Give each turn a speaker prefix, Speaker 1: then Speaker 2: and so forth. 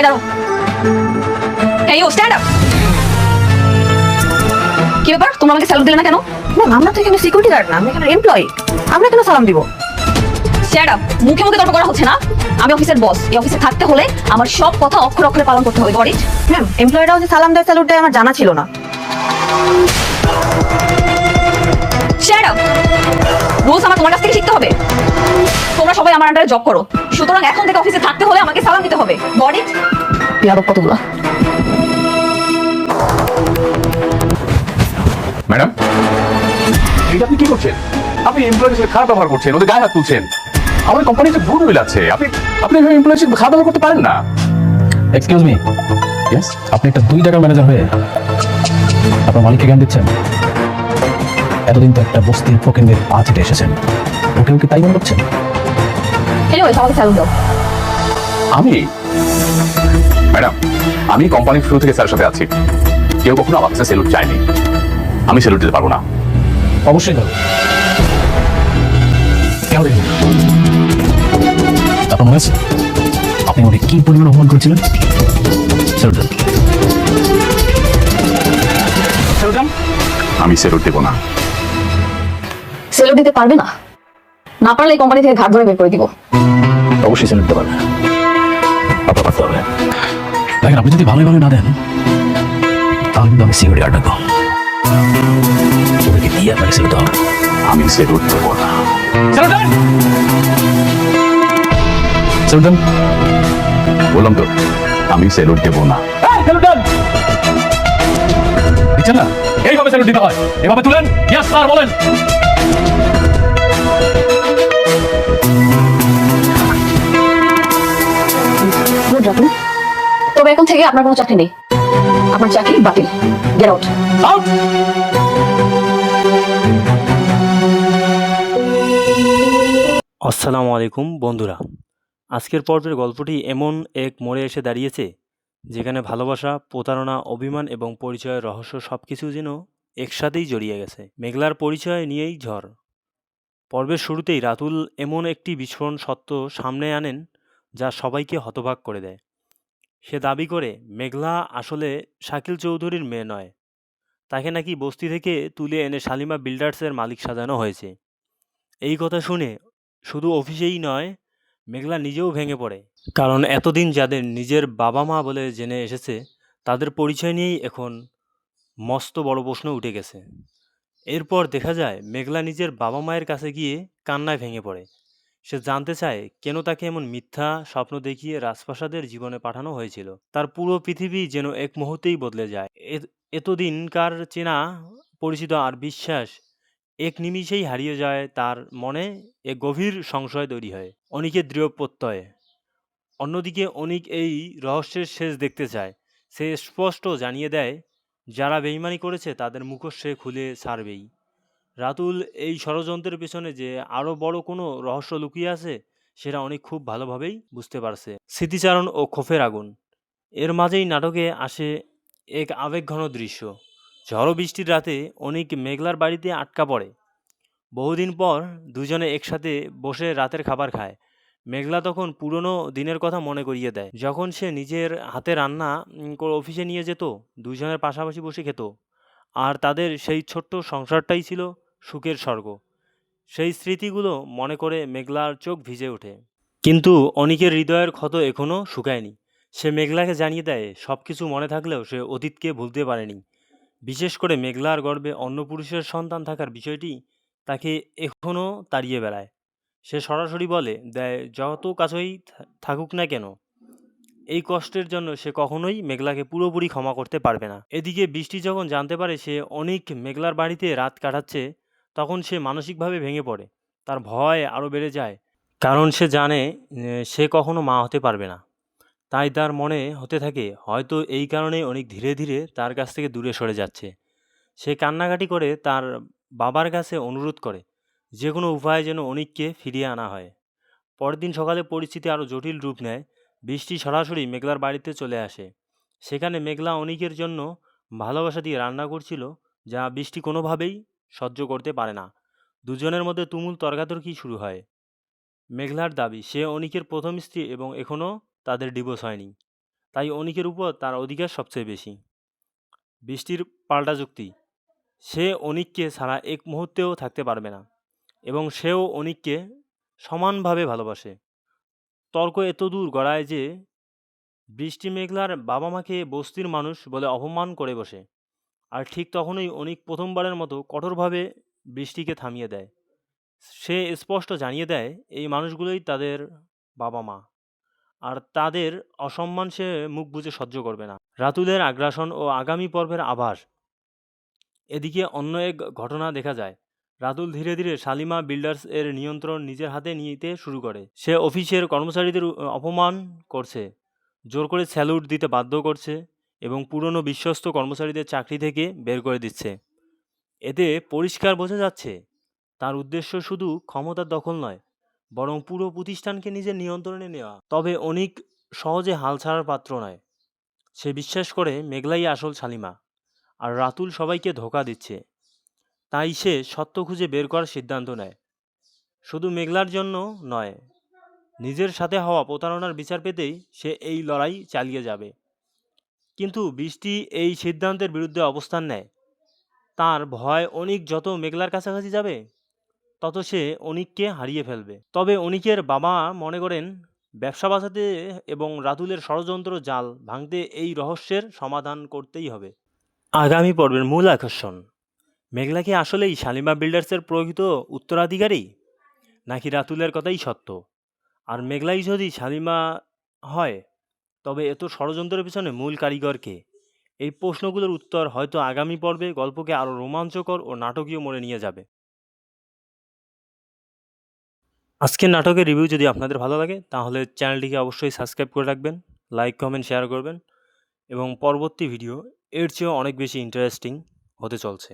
Speaker 1: এই দাঁড়াও। এই ও স্ট্যান্ড আপ। কি ব্যাপার, তোমরা আমাকে স্যালুট দিলে না কেন?
Speaker 2: ম্যাম, আমরা তো এখানে সিকিউরিটি গার্ড না, আমরা এখানে এমপ্লয়ি। আমরা কেন সালাম দিব?
Speaker 1: Stand up. মুখে মুখে তর্ক করা হচ্ছে না। আমি অফিসের বস, এই অফিসে থাকতে হলে আমার সব কথা অক্ষরে অক্ষরে পালন করতে হবে। Got it?
Speaker 2: ম্যাম, এমপ্লয়িরাও যে সালাম দেয় স্যালুট দেয় আমার জানা ছিল না।
Speaker 1: Stand up. রুলস আমার তোমার কাছ থেকে শিখতে হবে। তোমরা সবাই আমার আন্ডারে জব করো, সুতরাং এখন থেকে অফিসে থাকতে হলে আমাকে সালাম দিতে হবে। Got it? বিয়াদব কতগুলো।
Speaker 3: ম্যাডাম, এটা আপনি কি করছেন? আপনি এমপ্লয়ির সাথে খারাপ ব্যবহার করছেন, ওদের গায়ে হাত তুলছেন। আমাদের কোম্পানিতে ভুল হয়ে যাচ্ছে। আপনি আপনি এমপ্লয়ির সাথে খারাপ ব্যবহার করতে পারেন না।
Speaker 4: এক্সকিউজ মি,
Speaker 3: ইয়েস,
Speaker 4: আপনি একটা 2 টাকার ম্যানেজার হয়ে আপনার মালিককে জ্ঞান দিচ্ছেন? এতদিন তো একটা বস্তির ফকিনের পা চেটে এসেছেন, ওকে ওকে তাই মনে করছেন?
Speaker 1: এনিওয়েজ, আমাকে স্যালুট দাও।
Speaker 3: আমি ম্যাডাম, আমি কোম্পানির শুরু থেকে স্যারের সাথে আছি। কেউ কখনো আমার কাছে সেলুট চায়নি। আমি সেলুট দিতে পারবো না।
Speaker 4: অবশ্যই পারবে। কেন দেখবেন? আপনার মনে আছে আপনি ওকে কি পরিমাণ অপমান করেছিলেন? স্যালুট দেন। স্যালুট দেন।
Speaker 3: আমি সেলুট দেবো না।
Speaker 1: স্যালুট দিতে পারবে না? না পারলে এই কোম্পানি থেকে ঘাট ধরে বের করে দিব।
Speaker 4: অবশ্যই স্যালুট দিতে পারবেন। আপনার পারতে হবে। দেখেন, আপনি যদি ভালোই ভালো না দেন তাহলে কিন্তু আমি সিকিউরিটি গার্ড ডাকবো। ওদেরকে দিয়ে আপনাকে স্যালুট দেওয়া হবে।
Speaker 3: আমি সেলুট দেবো না।
Speaker 4: স্যালুট দেন। স্যালুট দেন।
Speaker 3: বললাম তো, আমি সেলুট দেবো না।
Speaker 4: স্যালুট দেন। দিচ্ছেন না? এইভাবে স্যালুট দিতে হয়। এভাবে তুলেন। ইয়েস স্যার, বলেন।
Speaker 1: গুড রাতুল। তবে এখন থেকে আপনার কোনো চাকরি নেই। আপনার চাকরি বাতিল। Get out.
Speaker 4: আউট।
Speaker 5: আসসালামু আলাইকুম বন্ধুরা, আজকের পর্বের গল্পটি এমন এক মোড়ে এসে দাঁড়িয়েছে যেখানে ভালোবাসা, প্রতারণা, অভিমান এবং পরিচয়ের রহস্য সব কিছু যেন একসাথেই জড়িয়ে গেছে। মেঘলার পরিচয় নিয়েই ঝড়। পর্বের শুরুতেই রাতুল এমন একটি বিস্ফোরণ সত্য সামনে আনেন যা সবাইকে হতবাক করে দেয়। সে দাবি করে মেঘলা আসলে শাকিল চৌধুরীর মেয়ে নয়, তাকে নাকি বস্তি থেকে তুলে এনে শালিমা বিল্ডার্সের মালিক সাজানো হয়েছে। এই কথা শুনে শুধু অফিসেই নয়, মেঘলা নিজেও ভেঙে পড়ে। কারণ এতদিন যাদের নিজের বাবা মা বলে জেনে এসেছে তাদের পরিচয় নিয়েই এখন মস্ত বড় প্রশ্ন উঠে গেছে। এরপর দেখা যায় মেঘলা নিজের বাবা মায়ের কাছে গিয়ে কান্নায় ভেঙে পড়ে। সে জানতে চায় কেন তাকে এমন মিথ্যা স্বপ্ন দেখিয়ে রাজপ্রাসাদের জীবনে পাঠানো হয়েছিল। তার পুরো পৃথিবী যেন এক মুহূর্তেই বদলে যায়। এতদিনকার চেনা পরিচিত আর বিশ্বাস এক নিমিষেই হারিয়ে যায়। তার মনে এক গভীর সংশয় তৈরি হয়, অনিকের দৃঢ় প্রত্যয়। অন্যদিকে অনিক এই রহস্যের শেষ দেখতে চায়। সে স্পষ্ট জানিয়ে দেয় যারা বেইমানি করেছে তাদের মুখোশ সে খুলে ছাড়বেই। রাতুল এই ষড়যন্ত্রের পেছনে যে আরও বড় কোনো রহস্য লুকিয়ে আছে সেটা অনেক খুব ভালোভাবেই বুঝতে পারছে। স্মৃতিচারণ ও ক্ষোভের আগুন, এর মাঝেই নাটকে আসে এক আবেগঘন দৃশ্য। ঝড়ো বৃষ্টির রাতে অনিক মেঘলার বাড়িতে আটকা পড়ে। বহুদিন পর দুজনে একসাথে বসে রাতের খাবার খায়। মেঘলা তখন পুরনো দিনের কথা মনে করিয়ে দেয়, যখন সে নিজের হাতে রান্না করে অফিসে নিয়ে যেত, দুজনের পাশাপাশি বসে খেত, আর তাদের সেই ছোট্ট সংসারটাই ছিল সুখের স্বর্গ। সেই স্মৃতিগুলো মনে করে মেঘলার চোখ ভিজে ওঠে। কিন্তু অনিকের হৃদয়ের ক্ষত এখনও শুকায়নি। সে মেঘলাকে জানিয়ে দেয় সব কিছু মনে থাকলেও সে অতীতকে ভুলতে পারেনি। বিশেষ করে মেঘলার গর্ভে অন্য পুরুষের সন্তান থাকার বিষয়টি তাকে এখনও তাড়িয়ে বেড়ায়। সে সরাসরি বলে দেয় যত কাছেই থাকুক না কেন, এই কষ্টের জন্য সে কখনোই মেঘলাকে পুরোপুরি ক্ষমা করতে পারবে না। এদিকে বৃষ্টি যখন জানতে পারে সে অনেক মেঘলার বাড়িতে রাত কাটাচ্ছে, তখন সে মানসিকভাবে ভেঙে পড়ে। তার ভয় আরও বেড়ে যায়, কারণ সে জানে সে কখনো মা হতে পারবে না। তাই তার মনে হতে থাকে হয়তো এই কারণেই অনেক ধীরে ধীরে তার কাছ থেকে দূরে সরে যাচ্ছে। সে কান্নাকাটি করে তার বাবার কাছে অনুরোধ করে যে কোনো উপায়ে যেন অনিককে ফিরিয়ে আনা হয়। পরের দিন সকালে পরিস্থিতি আরও জটিল রূপ নেয়। বৃষ্টি সরাসরি মেঘলার বাড়িতে চলে আসে। সেখানে মেঘলা অনিকের জন্য ভালোবাসা দিয়ে রান্না করছিল, যা বৃষ্টি কোনোভাবেই সহ্য করতে পারে না। দুজনের মধ্যে তুমুল তর্কাতর্কি শুরু হয়। মেঘলার দাবি সে অনিকের প্রথম স্ত্রী এবং এখনও তাদের ডিভোর্স হয়নি। তাই অনিকের উপর তার অধিকার সবচেয়ে বেশি। বৃষ্টির পাল্টা যুক্তি, সে অনিককে ছাড়া এক মুহূর্তেও থাকতে পারবে না এবং সেও অনিককে সমানভাবে ভালোবাসে। তর্ক এতদূর গড়ায় যে বৃষ্টি মেঘলার বাবা মাকে বস্তির মানুষ বলে অপমান করে বসে। আর ঠিক তখনই অনিক প্রথমবারের মতো কঠোরভাবে বৃষ্টিকে থামিয়ে দেয়। সে স্পষ্ট জানিয়ে দেয় এই মানুষগুলোই তাদের বাবা মা, আর তাদের অসম্মান সে মুখ বুজে সহ্য করবে না। রাতুলের আগ্রাসন ও আগামী পর্বের আভাস। এদিকে অন্য এক ঘটনা দেখা যায়। রাতুল ধীরে ধীরে শালিমা বিল্ডার্স এর নিয়ন্ত্রণ নিজের হাতে নিতে শুরু করে। সে অফিসের কর্মচারীদের অপমান করছে, জোর করে স্যালুট দিতে বাধ্য করছে এবং পুরনো বিশ্বস্ত কর্মচারীদের চাকরি থেকে বের করে দিচ্ছে। এতে পরিষ্কার বোঝা যাচ্ছে তার উদ্দেশ্য শুধু ক্ষমতার দখল নয়, বরং পুরো প্রতিষ্ঠানকে নিজের নিয়ন্ত্রণে নেওয়া। তবে অনিক সহজে হাল ছাড়ার পাত্র নয়। সে বিশ্বাস করে মেঘলাই আসল শালিমা, আর রাতুল সবাইকে ধোঁকা দিচ্ছে। তাই সে সত্য খুঁজে বের করার সিদ্ধান্ত নেয়। শুধু মেঘলার জন্য নয়, নিজের সাথে হওয়া প্রতারণার বিচার পেতেই সে এই লড়াই চালিয়ে যাবে। কিন্তু বৃষ্টি এই সিদ্ধান্তের বিরুদ্ধে অবস্থান নেয়। তার ভয় অনিক যত মেঘলার কাছাকাছি যাবে তত সে অনিককে হারিয়ে ফেলবে। তবে অনিকের বাবা মনে করেন ব্যবসা বাঁচাতে এবং রাতুলের ষড়যন্ত্র জাল ভাঙতে এই রহস্যের সমাধান করতেই হবে। আগামী পর্বের মূল আকর্ষণ, মেঘলা কি আসলেই শালিমা বিল্ডার্সের প্রকৃত উত্তরাধিকারী, নাকি রাতুলের কথাই সত্য? আর মেঘলাই যদি শালিমা হয়, তবে এত ষড়যন্ত্রের পিছনে মূল কারিগর কে? এই প্রশ্নগুলোর উত্তর হয়তো আগামী পর্বে গল্পকে আরও রোমাঞ্চকর ও নাটকীয় মোড়ে নিয়ে যাবে। আজকের নাটকের রিভিউ যদি আপনাদের ভালো লাগে তাহলে চ্যানেলটিকে অবশ্যই সাবস্ক্রাইব করে রাখবেন, লাইক কমেন্ট শেয়ার করবেন এবং পরবর্তী ভিডিও এর চেয়েও অনেক বেশি ইন্টারেস্টিং হতে চলছে।